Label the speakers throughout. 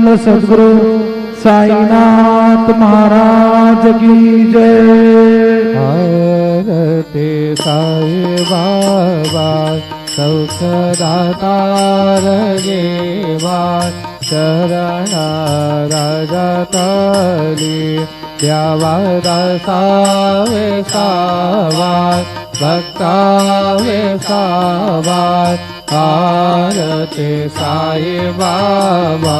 Speaker 1: बोल सद्गुरु साईनाथ महाराज की जय।
Speaker 2: आरती साई बाबा सौखदातार देवा शरण रजतली द्यावा दासावे सावा भक्तावे सावा आरती साई बाबा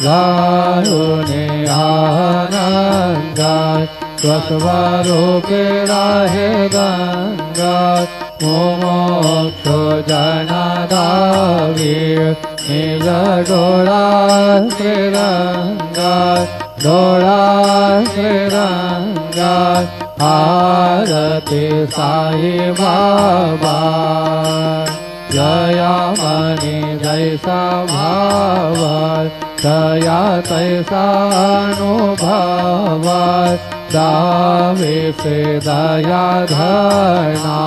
Speaker 2: गारुने आनंदा स्वस्वरूपे राहे गंगा मोक्ष जनादावी निज डोळा श्रीरंगा डोळा श्रीरंगा आरती साई बाबा जया मनी जैसा भाव दया तैसा अनुभव दावे से दया धरना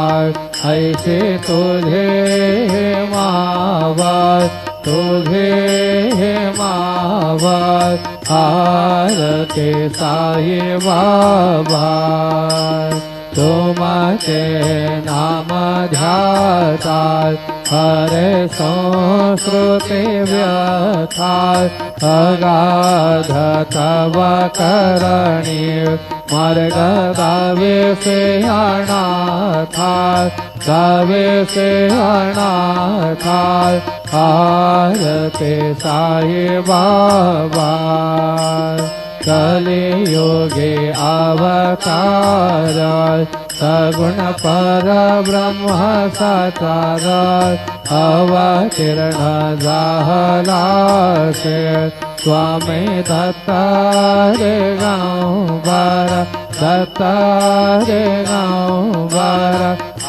Speaker 2: ऐसे तुझे मावर तुझे मावर आरती साई बाबा तुमचे नाम ध्याता हरे संस्कृति व्यथा अगाध तव करणी मार्ग गावे से अनाथा गावे से अनाथा आरती साई बाबा कलियुगे अवतार सगुण पर ब्रह्म साकार अवतीर्ण झाला से स्वामी दत्तारे गांवर दत्तारे गांवर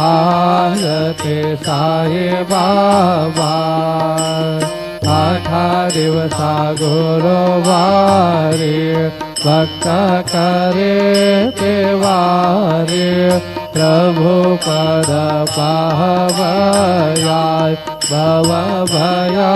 Speaker 2: आरती साई बाबा आठा दिवसा गुरुवारी भक्त करे देवारी प्रभु पद पावया भव भया